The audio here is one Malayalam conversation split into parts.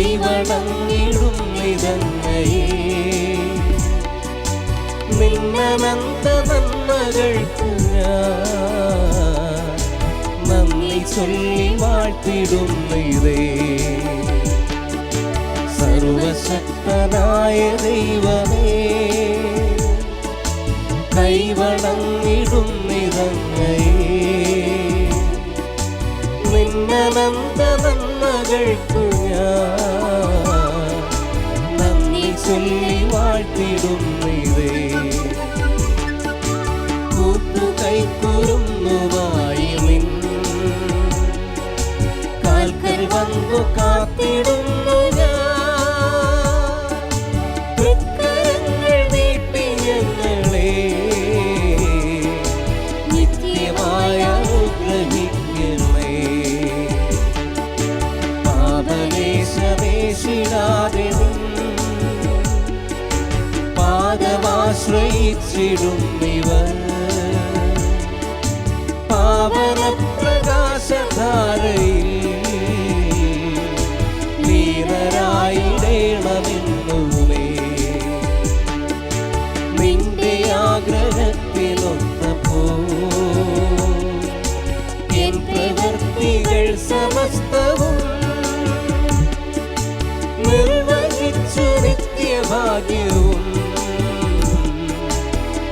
കൈവണങ്ങിടും നിതങ്ങയെ നിന്നനന്ത നന്മകൾക്ക് ഞാൻ നന്ദി ചൊല്ലി വാഴ്ത്തിടുന്നതേ. സർവശക്തനായ ദൈവമേ കൈവണങ്ങിടും നിതങ്ങയെ നിന്നനന്ത നന്മകൾക്കു ഞാൻ നന്ദി ചൊല്ലി വാഴ്ത്തിടുന്നതേ. കൂട്ടുകൈക്കുറുന്നുമായി നിൻ കാൽക്കൽ വന്നു കാത്തിടുന്നു ഞാൻ. തൃക്കരങ്ങൾ നീട്ടി ഞങ്ങളെ നിത്യമായ അനുഗ്രഹിക്കണേ. പാപലേശമേശിടാതെ പാദമാശ്രയിച്ചിടുന്നിവർ പാവന പ്രകാശധാരയിൽ ലീനരായിടേണമെന്നുമേ. നിന്റെ ആഗ്രഹത്തിലൊത്തപ്പോ എൻ പ്രവൃത്തികൾ സമസ്തവും നിർവഹിച്ചു നിത്യഭാഗ്യവും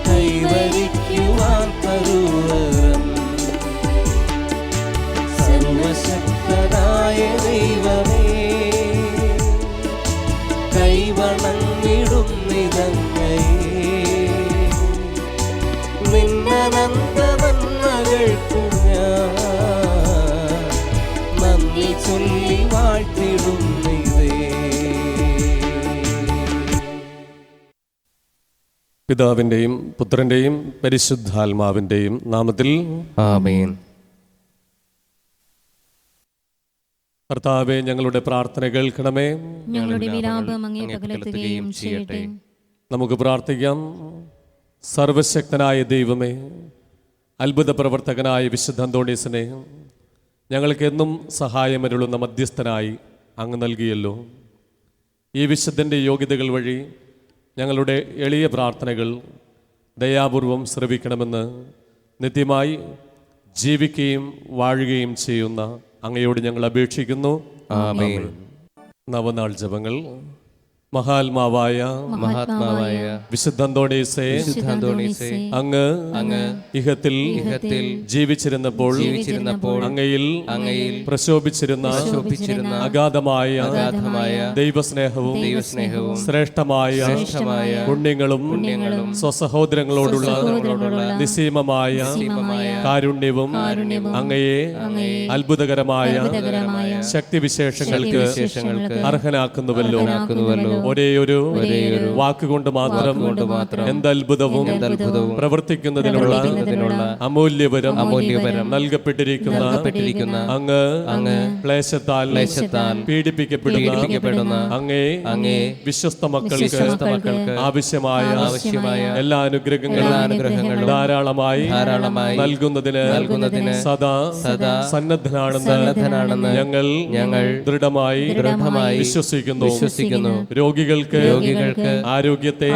കൈവരിക്കുവാൻ തരുവരം. സർവശക്തനായ ദൈവമേ കൈവണങ്ങിടും നിതങ്ങയെ നിന്നനന്ത നന്മകൾക്കു ഞാൻ നന്ദി ചൊല്ലി വാഴ്ത്തിടുന്നതേ. പിതാവിൻ്റെയും പുത്രൻ്റെയും പരിശുദ്ധാത്മാവിൻ്റെയും നാമത്തിൽ ആമേൻ. കർത്താവേ, ഞങ്ങളുടെ പ്രാർത്ഥന കേൾക്കണമേ. ഞങ്ങളുടെ വിലാപം അങ്ങേ പകലത്തുകയും ചെയ്യട്ടെ. നമുക്ക് പ്രാർത്ഥിക്കാം. സർവശക്തനായ ദൈവമേ, അത്ഭുത പ്രവർത്തകനായ വിശുദ്ധ അന്തോണീസിനെ ഞങ്ങൾക്ക് എന്നും സഹായമരുളുന്ന മധ്യസ്ഥനായി അങ്ങ് നൽകിയല്ലോ. ഈ വിശുദ്ധൻ്റെ യോഗ്യതകൾ വഴി ഞങ്ങളുടെ എളിയ പ്രാർത്ഥനകൾ ദയാപൂർവം ശ്രവിക്കണമെന്ന് നിത്യമായി ജീവിക്കുകയും വാഴുകയും ചെയ്യുന്ന അങ്ങയോട് ഞങ്ങൾ അപേക്ഷിക്കുന്നു. ആമേൻ. നവനാൾ ജപങ്ങൾ. മഹാത്മാവായ വിശുദ്ധ അന്തോണീസേ, അങ്ങ് ഇഹത്തിൽ ജീവിച്ചിരുന്നപ്പോൾ അങ്ങയിൽ പ്രശോഭിച്ചിരുന്ന അഗാധമായ ദൈവസ്നേഹവും ശ്രേഷ്ഠമായ പുണ്യങ്ങളും സ്വസഹോദരങ്ങളോടുള്ള നിസ്സീമമായ കാരുണ്യവും അങ്ങയെ അത്ഭുതകരമായ ശക്തിവിശേഷങ്ങൾക്ക് അർഹനാക്കുന്നുവല്ലോ. ഒരേയൊരു വാക്കുകൊണ്ട് മാത്രം എന്തത്ഭുതവും പ്രവർത്തിക്കുന്നതിനുള്ള അമൂല്യവരം നൽകപ്പെട്ടിരിക്കുന്ന അങ്ങ് ക്ലേശത്താൽ പീഡിപ്പിക്കപ്പെടുന്ന അങ്ങേ വിശ്വസ്ത മക്കൾക്ക് ആവശ്യമായ എല്ലാ അനുഗ്രഹങ്ങളും ധാരാളമായി നൽകുന്നതിന് സദാ സന്നദ്ധനാണെന്ന് ഞങ്ങൾ ദൃഢമായി വിശ്വസിക്കുന്നു. രോഗികൾക്ക് ആരോഗ്യത്തെ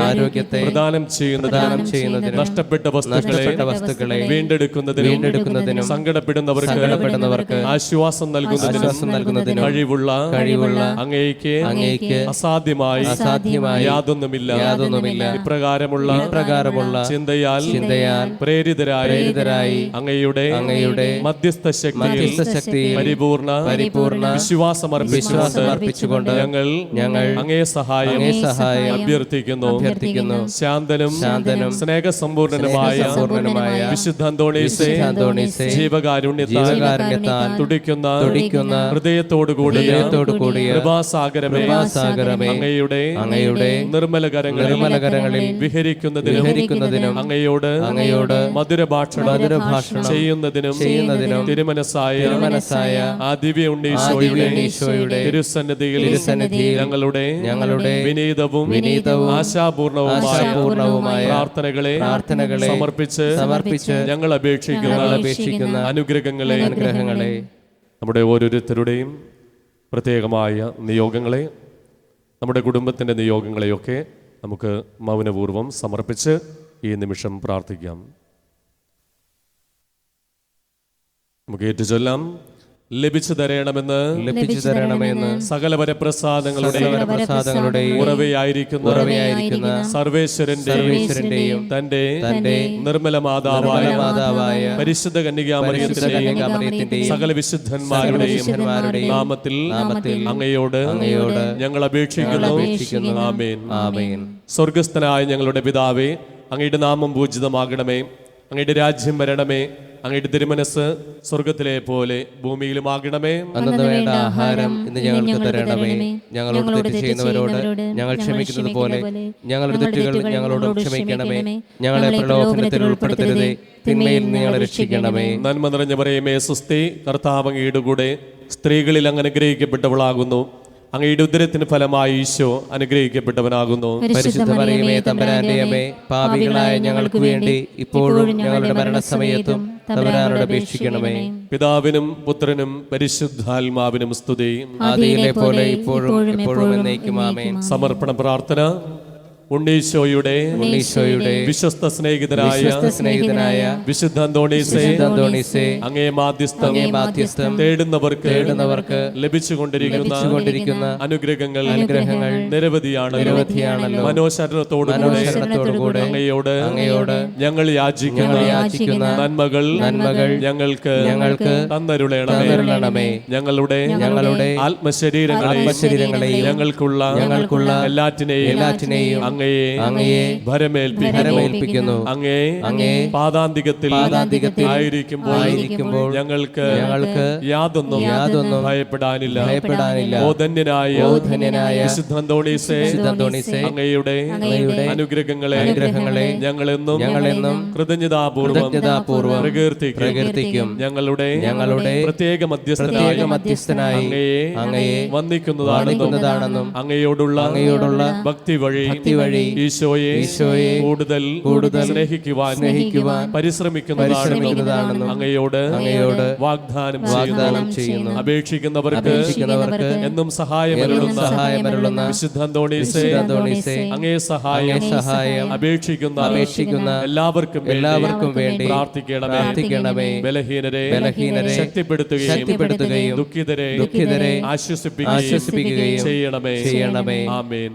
പ്രദാനം ചെയ്യുന്നതിന് നഷ്ടപ്പെട്ട വസ്തുക്കളെ വീണ്ടെടുക്കുന്നതിനും സങ്കടപ്പെടുന്നവർക്ക് ആശ്വാസം നൽകുന്നതിനും കഴിവുള്ള അങ്ങേക്ക് അസാധ്യമായി യാതൊന്നുമില്ല. ഇപ്രകാരമുള്ള ചിന്തയാൽ പ്രേരിതരായി അങ്ങയുടെ മധ്യസ്ഥ ശക്തിയിൽ പരിപൂർണ വിശ്വാസമർപ്പിച്ചുകൊണ്ട് ഞങ്ങൾ അങ്ങേ സഹായം അഭ്യർത്ഥിക്കുന്നു. ശാന്തനും സ്നേഹസമ്പൂർണനുമായ വിശുദ്ധ അന്തോണീസേ, ജീവകാരുണ്യത്താൽ തുടിക്കുന്ന ഹൃദയത്തോടുകൂടിയ കൃപാസാഗരമേ, അങ്ങയുടെ നിർമ്മല കരങ്ങളിൽ വിഹരിക്കുന്നതിനും അങ്ങയോട് മധുരഭാഷണം ചെയ്യുന്നതിനും തിരുമനസ്സായ ആ ദിവ്യ ഉണ്ണീശോയുടെ തിരുസന്നിധിയിൽ ഞങ്ങളുടെ വിനീതവും ആശാപൂർണവുമായ പ്രാർത്ഥനകളെ സമർപ്പിച്ച് ഞങ്ങൾ അപേക്ഷിക്കുന്ന അനുഗ്രഹങ്ങളെ നമ്മുടെ ഓരോരുത്തരുടെയും പ്രത്യേകമായ നിയോഗങ്ങളെ, നമ്മുടെ കുടുംബത്തിൻ്റെ നിയോഗങ്ങളെയൊക്കെ നമുക്ക് മൗനപൂർവ്വം സമർപ്പിച്ച് ഈ നിമിഷം പ്രാർത്ഥിക്കാം. നമുക്ക് ഏറ്റുചൊല്ലാം. ലഭിച്ചു തരണമെന്ന് സകല വരപ്രസാദങ്ങളുടെയും ഉറവയായിരിക്കുന്ന സർവേശ്വരന്റെയും തന്റെ നിർമ്മല മാതാവായ പരിശുദ്ധ കന്യകാമറിയത്തിന്റെയും സകല വിശുദ്ധന്മാരുടെയും നാമത്തിൽ അങ്ങയോട് ഞങ്ങൾ അപേക്ഷിക്കുന്നു. ആമേൻ. സ്വർഗസ്ഥനായ ഞങ്ങളുടെ പിതാവേ, അങ്ങയുടെ നാമം പൂജിതമാകണമേ, അങ്ങയുടെ രാജ്യം വരണമേ, അങ്ങയുടെ തിരുമനസ് സ്വർഗത്തിലെ പോലെ ഭൂമിയിലുമാകണമേ. അന്നു വേണ്ട ആഹാരം ഇന്ന് ഞങ്ങൾക്ക് തരണമേ. ഞങ്ങളോട് തെറ്റ് ചെയ്യുന്നവരോട് ഞങ്ങൾ ക്ഷമിക്കുന്നത് പോലെ ഞങ്ങളുടെ തെറ്റുകൾ ഞങ്ങളോട് ക്ഷമിക്കണമേ. ഞങ്ങളെ പ്രലോഭനത്തിൽ ഉൾപ്പെടുത്തരുതേ, തിന്മയിൽ നിന്ന് ഞങ്ങളെ രക്ഷിക്കണമേ. നന്മ നിറഞ്ഞ മറിയമേ സ്വസ്തി, കർത്താവ് അങ്ങയുടെ കൂടെ സ്ത്രീകളിൽ അങ്ങ് അനുഗ്രഹിക്കപ്പെട്ടവളാകുന്നു. അങ്ങയുടെ ഉദരത്തിന് ഫലമായി ഈശോ അനുഗ്രഹിക്കപ്പെട്ടവനാകുന്നു. പരിശുദ്ധ മറിയമേ തമ്പുരാന്റെ അമ്മേ, പാപികളായ ഞങ്ങൾക്ക് വേണ്ടി ഇപ്പോഴും ഞങ്ങളുടെ മരണസമയത്തും തമ്പുരാനോട് അപേക്ഷിക്കണമേ. പിതാവിനും പുത്രനും പരിശുദ്ധാത്മാവിനും സ്തുതി. ആദിയിലെ പോലെ ഇപ്പോഴും എപ്പോഴും എന്നേക്കും ആമേൻ. സമർപ്പണ പ്രാർത്ഥന. ഉണ്ണീശോയുടെ വിശ്വസ്ത സ്നേഹിതനായ വിശുദ്ധ അന്തോണീസേ, അങ്ങേ മാധ്യസ്ഥം തേടുന്നവർക്ക് ലഭിച്ചുകൊണ്ടിരിക്കുന്ന അനുഗ്രഹങ്ങൾ നിരവധിയാണല്ലോ. മനോശരണത്തോടുകൂടെ അങ്ങയോട് ഞങ്ങൾ യാചിക്കുന്ന നന്മകൾ ഞങ്ങൾക്ക് തന്നരുളണമേ. ഞങ്ങളുടെ ആത്മശരീരങ്ങളെയും ഞങ്ങൾക്കുള്ള എല്ലാറ്റിനെയും അങ്ങയെ ഭരമേൽപ്പിക്കുന്നു. അങ്ങേ പാദാന്തികത്തിൽ ആയിരിക്കുമ്പോൾ ഞങ്ങൾക്ക് യാതൊന്നും ഭയപ്പെടാനില്ല. ഓ ധന്യനായ വിശുദ്ധ അന്തോണീസേ, അങ്ങയുടെ അനുഗ്രഹങ്ങളെ ഞങ്ങളെന്നും കൃതജ്ഞതാപൂർവം പ്രകീർത്തിക്കും. ഞങ്ങളുടെ പ്രത്യേക മധ്യസ്ഥനായി അങ്ങയെ വന്ദിക്കുന്നതാണെന്നും അങ്ങയോടുള്ള ഭക്തി വഴി ഈശോയെ കൂടുതൽ സ്നേഹിക്കുവാൻ പരിശ്രമിക്കുന്നതാണെന്നും അങ്ങയോട് വാഗ്ദാനം ചെയ്യുന്നു. അപേക്ഷിക്കുന്നവർക്ക് എന്നും സഹായമരുളുന്ന വിശുദ്ധ അന്തോണീസേ, അങ്ങേ സഹായം അപേക്ഷിക്കുന്ന എല്ലാവർക്കും വേണ്ടി പ്രാർത്ഥിക്കണമേ. ബലഹീനരെ ശക്തിപ്പെടുത്തുകയും ദുഃഖിതരെ ആശ്വസിപ്പിക്കുകയും ചെയ്യണമേ. ആമേൻ.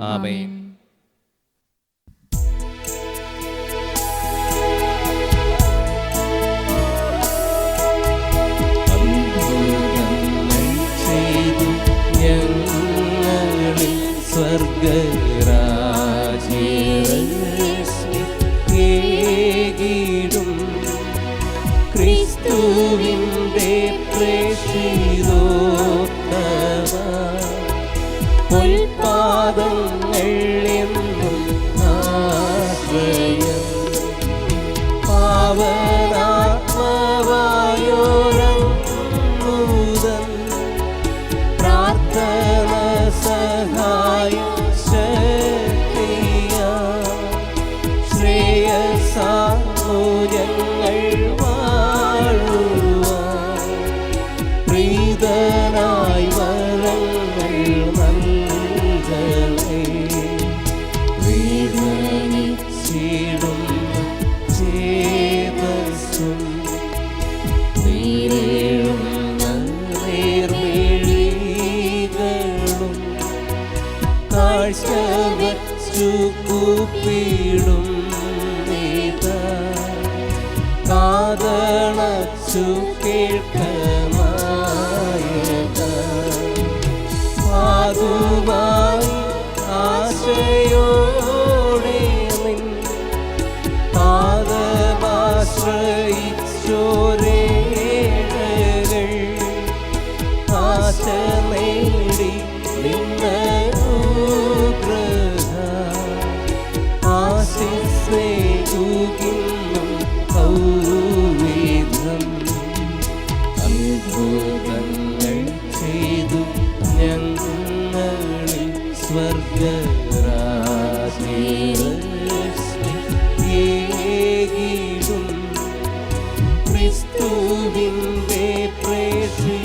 സ്വർഗരാജ്യം ക്രിസ്തുവിന്റെ പ്രേക്ഷിതോത്തമ ഉൽപാദങ്ങൾ എന്നും ആശ്രയം പാവനാത്മവായോരൂതൻ പ്രാർത്ഥന സഹായം ശ്രേയസാമൂല്യങ്ങൾ വാഴുവാൻ പ്രീതനായി വരങ്ങൾ നൽകണേ. വേദനിച്ചിടും ചേതസ്സും നീരേഴുന്ന നേർമിഴികളും കാഴ്ച വച്ചു കൂപ്പിടും കാതളച്ചു കേൾക്കമായക പാതുവായി ആശയോടെ നിൻ പാദമാശ്രയിച്ചോരേഴകൾ ആശ നേടി നിന്നനുഗ്രഹ ആശിസ്നേഹിക്കുന്നു ൗവിധം അത്ഭുതങ്ങൾ ചെയ്തു ഞങ്ങളിൽ സ്വർഗരാജ്യം ക്രിസ്തുവിന്റെ പ്രേക്ഷിതോത്തമ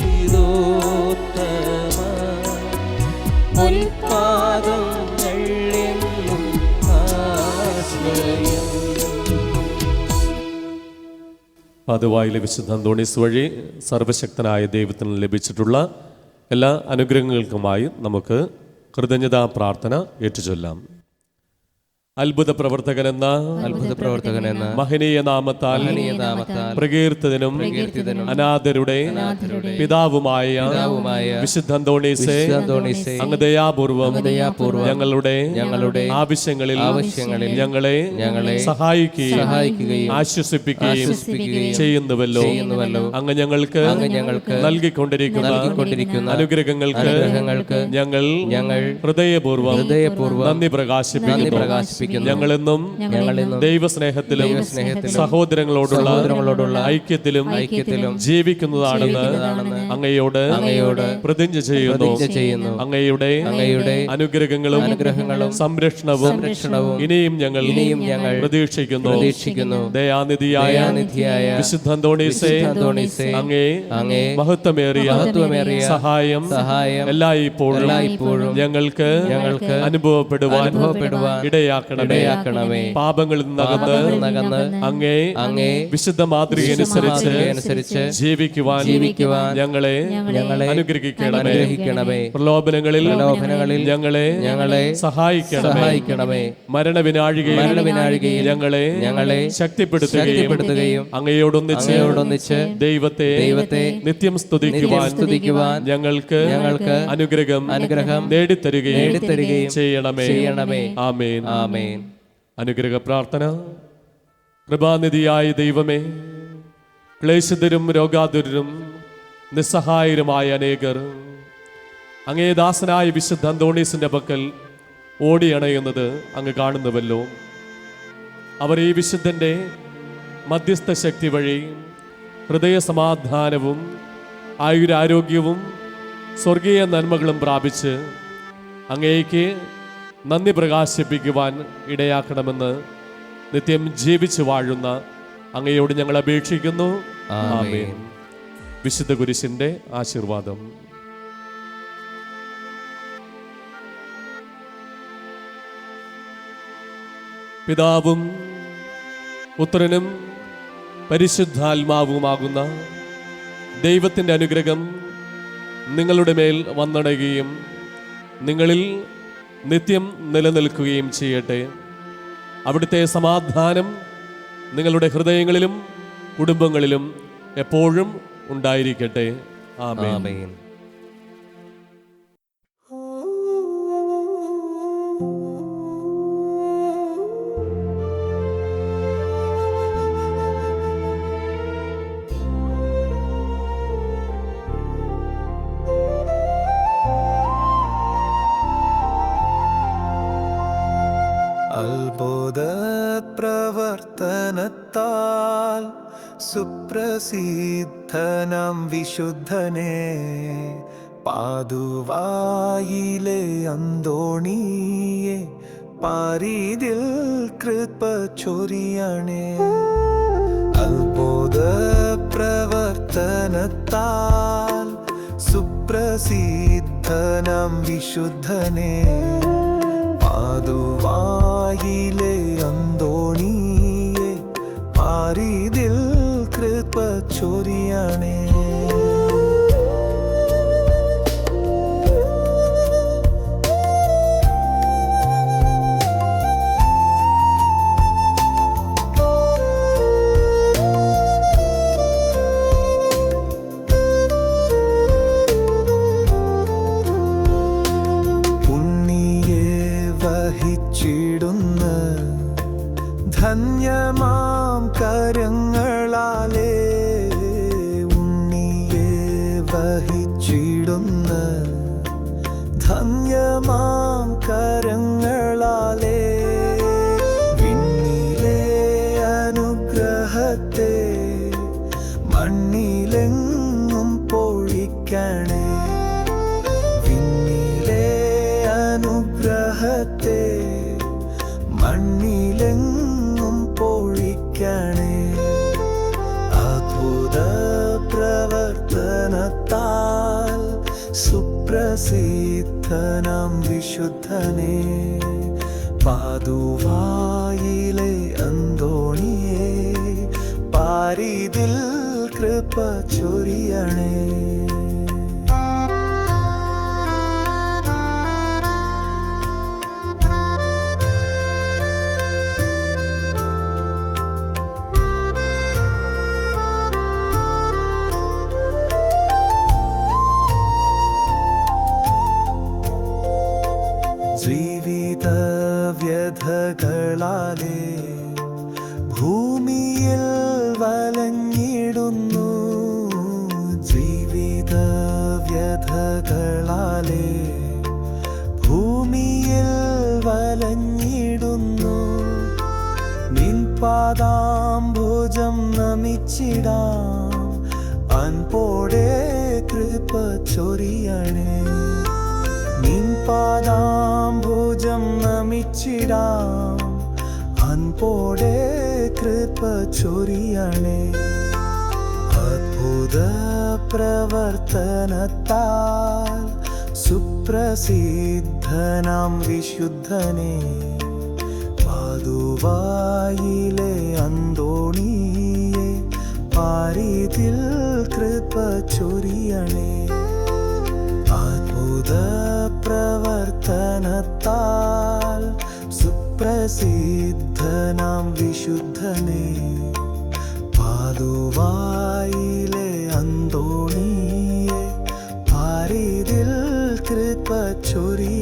പൊൽപാദങ്ങൾ എന്നും ആശ്രയം. പാതുവായിലെ വിശുദ്ധ അന്തോണീസ് വഴി സർവശക്തനായ ദൈവത്തിന് ലഭിച്ചിട്ടുള്ള എല്ലാ അനുഗ്രഹങ്ങൾക്കുമായി നമുക്ക് കൃതജ്ഞതാ പ്രാർത്ഥന ഏറ്റുചൊല്ലാം. അത്ഭുത പ്രവർത്തകനെന്ന മഹനീയ നാമത്താൽ പ്രകീർത്തിതനും അനാഥരുടെ പിതാവുമായ വിശുദ്ധ അന്തോണീസേ, അങ്ങ് ദയാപൂർവം ഞങ്ങളുടെ ആവശ്യങ്ങളിൽ ഞങ്ങളെ സഹായിക്കുകയും ആശ്വസിപ്പിക്കുകയും ചെയ്യുന്നുവല്ലോ. അങ്ങ് ഞങ്ങൾക്ക് നൽകിക്കൊണ്ടിരിക്കുന്ന അനുഗ്രഹങ്ങൾക്ക് ഞങ്ങൾ ഹൃദയപൂർവ്വം നന്ദി പ്രകാശിപ്പിക്കുന്നു. ഞങ്ങളെന്നും ദൈവസ്നേഹത്തിലും സഹോദരങ്ങളോടുള്ള ഐക്യത്തിലും ജീവിക്കുന്നതാണെന്ന് അങ്ങയോട് പ്രതിജ്ഞ ചെയ്യുന്നു. അങ്ങയുടെ അനുഗ്രഹങ്ങളും സംരക്ഷണവും ഇനിയും ഞങ്ങൾ പ്രതീക്ഷിക്കുന്നു. ദയാനിധിയായ വിശുദ്ധ അന്തോണീസേ, അങ്ങേ മഹത്വമേറിയ സഹായം എല്ലായ്പ്പോഴും ഞങ്ങൾക്ക് അനുഭവപ്പെടുവാൻ ഇടയാക്കണമേ. പാപങ്ങളിൽ നിന്നകന്ന് അങ്ങേ വിശുദ്ധ മാതൃകയനുസരിച്ച് ജീവിക്കുവാൻ ഞങ്ങളെ അനുഗ്രഹിക്കണമേ. പ്രലോഭനങ്ങളിൽ ഞങ്ങളെ സഹായിക്കണമേ. മരണവിനാഴികയിൽ ഞങ്ങളെ ശക്തിപ്പെടുത്തുകയും അങ്ങയോടൊന്നിച്ച് ദൈവത്തെ നിത്യം സ്തുതിക്കുവാൻ ഞങ്ങൾക്ക് അനുഗ്രഹം നേടിത്തരുകയും ചെയ്യണമേ. ആമേൻ. അനുഗ്രഹ പ്രാർത്ഥന. കൃപാനിധിയായ ദൈവമേ, ക്ലേശിതരും രോഗാതുരരും നിസ്സഹായരുമായ അനേകർ അങ്ങേ ദാസനായ വിശുദ്ധ അന്തോണീസിന്റെ പക്കൽ ഓടിയണയുന്നത് അങ്ങ് കാണുന്നുവല്ലോ. അവർ ഈ വിശുദ്ധന്റെ മധ്യസ്ഥ ശക്തി വഴി ഹൃദയ സമാധാനവും ആയുരാരോഗ്യവും സ്വർഗീയ നന്മകളും പ്രാപിച്ച് അങ്ങേക്ക് നന്ദി പ്രകാശിപ്പിക്കുവാൻ ഇടയാക്കണമെന്ന് നിത്യം ജീവിച്ചു വാഴുന്ന അങ്ങയോട് ഞങ്ങൾ അപേക്ഷിക്കുന്നു. ആമേൻ. വിശുദ്ധ കുരിശിന്റെ ആശീർവാദം. പിതാവും പുത്രനും പരിശുദ്ധാത്മാവുമാകുന്ന ദൈവത്തിൻ്റെ അനുഗ്രഹം നിങ്ങളുടെ മേൽ വന്നടയുകയും നിങ്ങളിൽ നിത്യം നിലനിൽക്കുകയും ചെയ്യട്ടെ. അവിടുത്തെ സമാധാനം നിങ്ങളുടെ ഹൃദയങ്ങളിലും കുടുംബങ്ങളിലും എപ്പോഴും ഉണ്ടായിരിക്കട്ടെ. ആമേൻ. അത്ഭുത പ്രവർത്തനത്താൽ സുപ്രസിദ്ധനാം വിശുദ്ധനെ പാതുവായിലെ അന്തോണിയെ പാരീതിൽ കൃപ ചൊരിയണേ. അത്ഭുത പ്രവർത്തനത്താൽ സുപ്രസിദ്ധനാം വിശുദ്ധനെ പാതുവായിലെ അന്തോണിയെ പാരീതിൽ കൃപ ചൊരിയണേ. ധന്യമാം കരങ്ങളാലേ ഉണ്ണിയെ വഹിച്ചിടുന്ന ധന്യമാം കരങ്ങളാലേ വിണ്ണിലെ അനുഗ്രഹത്തെ മണ്ണിലെങ്ങും പൊഴിക്കണേ. വിണ്ണിലെ അനുഗ്രഹത്തെ മണ്ണിലെങ്ങും പൊഴിക്കണേ. അത്ഭുത പ്രവർത്തനത്താൽ സുപ്ര സുപ്രസിദ്ധനാം വിശുദ്ധനെ പാതുവായിലെ അന്തോണിയെ പാരിതിൽ കൃപ ചൊരിയണേ. ജീവിത വ്യഥകളാലേ ഭൂമിയിൽ വലഞ്ഞിടുന്നു. ജീവിത വ്യഥകളാലേ ഭൂമിയിൽ വലഞ്ഞിടുന്നു. നിൻ പാദാംബുജം നമിച്ചിടാം, അൻപോടെ കൃപ ചൊരിയണേ. നിൻ പാദാംബുജം നമിച്ചിടാം, അൻപോടെ കൃപ ചൊരിയണേ. അത്ഭുത പ്രവർത്തനത്താൽ സുപ്രസിദ്ധനാം വിശുദ്ധനെ പാതുവായിലെ അന്തോണിയെ പാരിതിൽ കൃപ ചൊരിയണേ. അത്ഭുത പ്രവർത്തനത്താൽ സുപ്രസിദ്ധനാം വിശുദ്ധനെ പാതുവായിലെ അന്തോണിയെ പാരിതിൽ കൃപ ചൊരിയണേ.